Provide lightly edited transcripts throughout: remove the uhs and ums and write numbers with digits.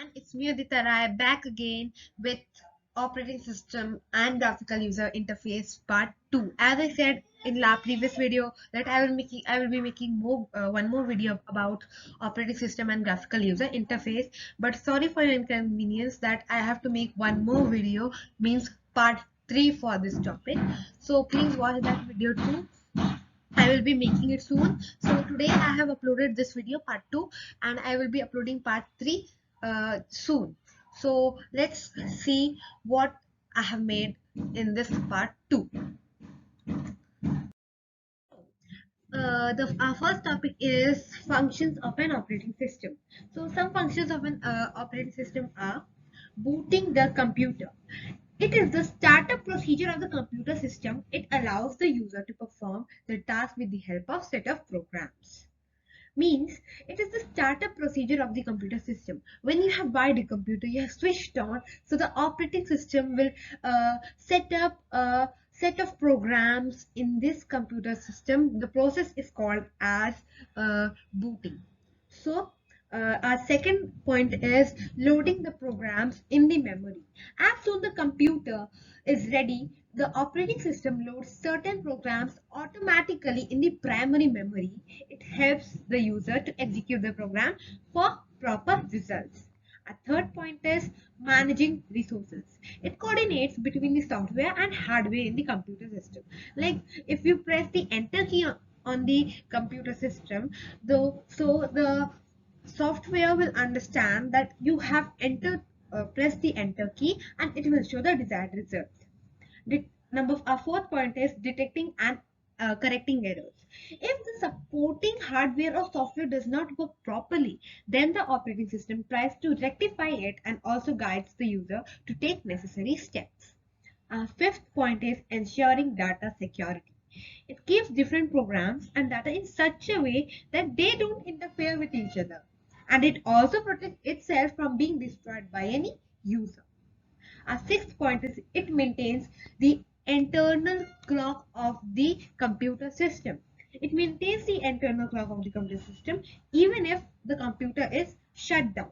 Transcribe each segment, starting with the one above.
everyone, it's me Aditya Rai back again with operating system and graphical user interface part 2. As I said in the previous video that I will be making one more video about operating system and graphical user interface, but sorry for your inconvenience that I have to make one more video, means part 3 for this topic. So please watch that video too. I will be making it soon. So today I have uploaded this video part 2 and I will be uploading part 3 soon. So let's see what I have made in this part 2. Our first topic is functions of an operating system. So some functions of an operating system are booting the computer. It is the startup procedure of the computer system. It allows the user to perform the task with the help of set of programs. Means it is the startup procedure of the computer system. When you have buy the computer, you have switched on, so the operating system will set up a set of programs in this computer system. The process is called as booting. So our second point is loading the programs in the memory. As soon the computer is ready, the operating system loads certain programs automatically in the primary memory. It helps the user to execute the program for proper results. A third point is managing resources. It coordinates between the software and hardware in the computer system. Like if you press the enter key on the computer system, the software will understand that you have entered press the enter key and it will show the desired result. Our fourth point is detecting and correcting errors. If the supporting hardware or software does not work properly, then the operating system tries to rectify it and also guides the user to take necessary steps. Our fifth point is ensuring data security. It keeps different programs and data in such a way that they don't interfere with each other. And it also protects itself from being destroyed by any user. Our sixth point is it maintains the internal clock of the computer system. It maintains the internal clock of the computer system even if the computer is shut down.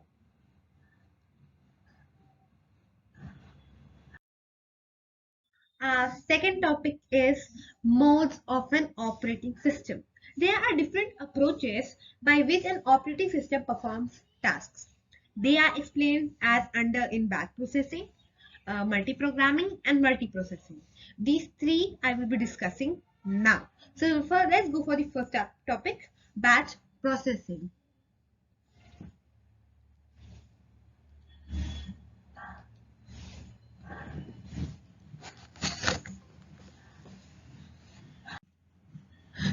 Our second topic is modes of an operating system. There are different approaches by which an operating system performs tasks. They are explained as under in batch processing, multiprogramming and multiprocessing. These three I will be discussing now. So let's go for the first topic, batch processing.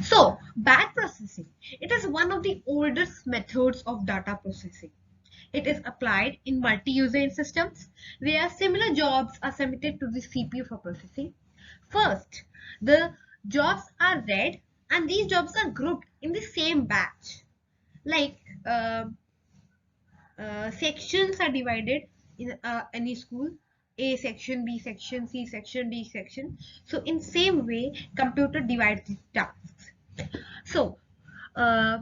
So batch processing, it is one of the oldest methods of data processing. It is applied in multi-user systems where similar jobs are submitted to the CPU for processing. First, the jobs are read and these jobs are grouped in the same batch. Like sections are divided in any school. A section, B section, C section, D section. So in same way, computer divides the tasks. So uh,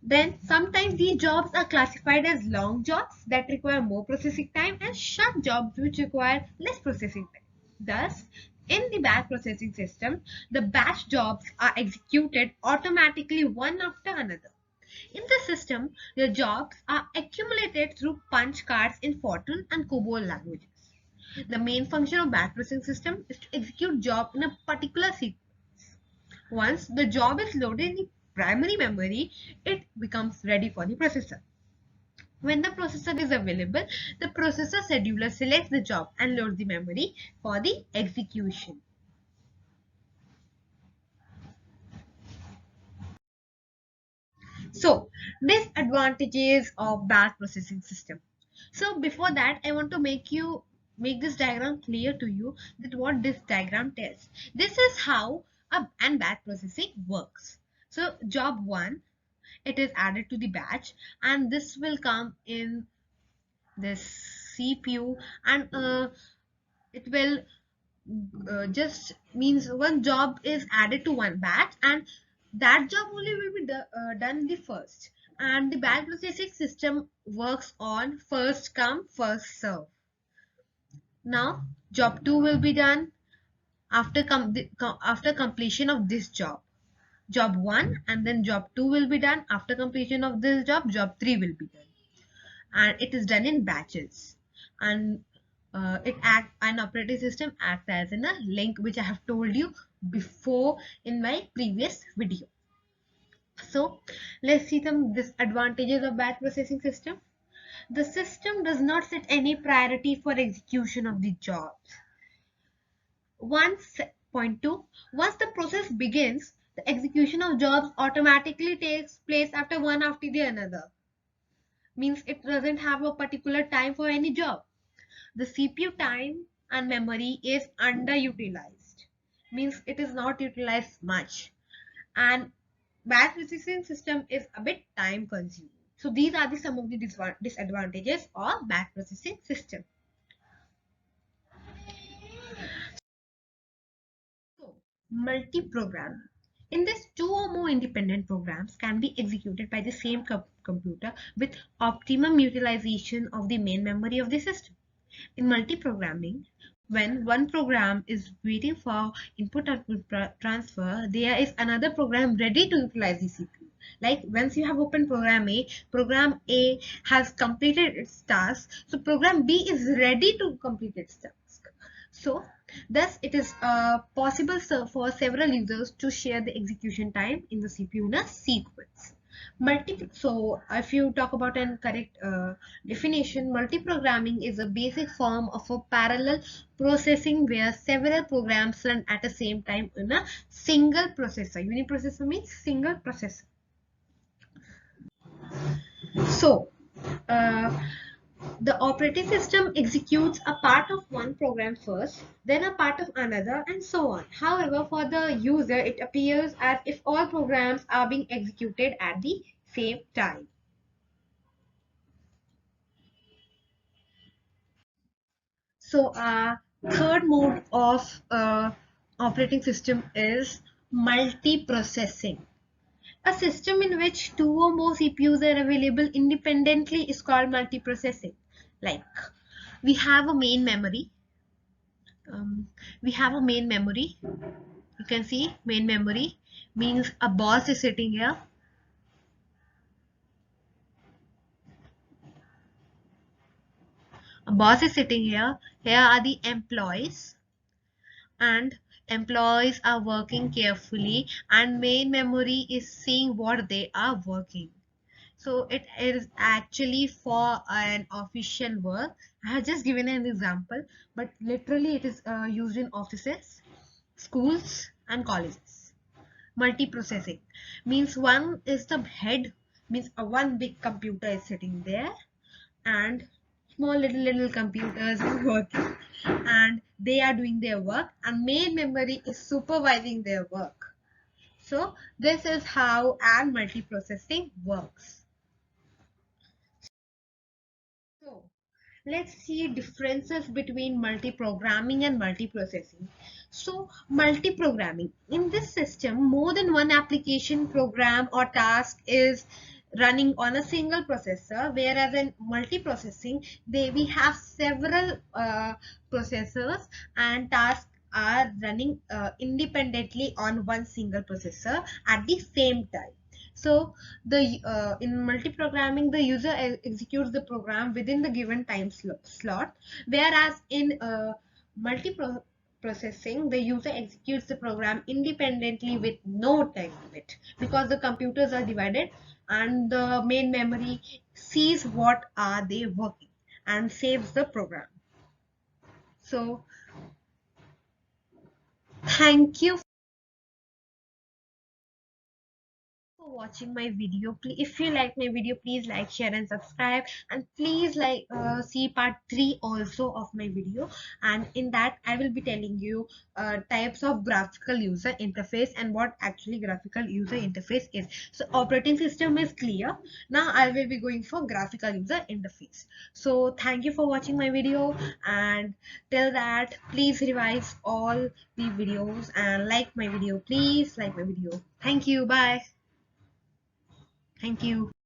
then sometimes these jobs are classified as long jobs that require more processing time and short jobs which require less processing time. Thus, in the batch processing system, the batch jobs are executed automatically one after another. In the system, the jobs are accumulated through punch cards in Fortran and COBOL languages. The main function of batch processing system is to execute job in a particular sequence. Once the job is loaded in the primary memory, it becomes ready for the processor. When the processor is available, the processor scheduler selects the job and loads the memory for the execution. So, disadvantages of batch processing system. So before that, I want to make this diagram clear to you that what this diagram tells. This is how and batch processing works. So job 1, it is added to the batch and this will come in this CPU and it will just means one job is added to one batch and that job only will be done in the first. And the batch processing system works on first come, first serve. Now, job 2 will be done after completion of this job 1, and then job 2 will be done after completion of this job 3 will be done, and it is done in batches. And an operating system acts as in a link, which I have told you before in my previous video. So let's see some disadvantages of batch processing system. The system does not set any priority for execution of the jobs. Once, point 2, once the process begins, the execution of jobs automatically takes place after one after the another. Means it doesn't have a particular time for any job. The CPU time and memory is underutilized. Means it is not utilized much. And batch processing system is a bit time consuming. So these are some of the disadvantages of batch processing system. So, multiprogramming. In this, two or more independent programs can be executed by the same computer with optimum utilization of the main memory of the system. In multiprogramming, when one program is waiting for input-output transfer, there is another program ready to utilize the CPU. Like once you have opened program A has completed its task, so program B is ready to complete its task. So thus it is possible for several users to share the execution time in the CPU in a sequence. So if you talk about an correct definition, multiprogramming is a basic form of a parallel processing where several programs run at the same time in a single processor. Uniprocessor means single processor. So, the operating system executes a part of one program first, then a part of another, and so on. However, for the user, it appears as if all programs are being executed at the same time. So, third mode of operating system is multiprocessing. A system in which two or more CPUs are available independently is called multiprocessing. Like we have a main memory. We have a main memory. You can see main memory means a boss is sitting here. A boss is sitting here. Here are the employees, and employees are working carefully, and main memory is seeing what they are working. So it is actually for an official work. I have just given an example, but literally it is used in offices, schools, and colleges. Multiprocessing means one is the head, means one big computer is sitting there, and small little computers are working, and they are doing their work, and main memory is supervising their work. So this is how and multiprocessing works. So let's see differences between multiprogramming and multiprocessing. So multiprogramming, in this system more than one application, program or task is running on a single processor, whereas in multiprocessing we have several processors and tasks are running independently on one single processor at the same time. So the in multiprogramming, the user executes the program within the given time slot, whereas in multiprocessing, the user executes the program independently with no time limit, because the computers are divided and the main memory sees what are they working and saves the program. So thank you for watching my video. If you like my video, please like, share, and subscribe, and please see part 3 also of my video, and in that I will be telling you types of graphical user interface and what actually graphical user interface is. So operating system is clear. Now I will be going for graphical user interface. So thank you for watching my video, and till that, please revise all the videos and like my video. Please like my video. Thank you. Bye. Thank you.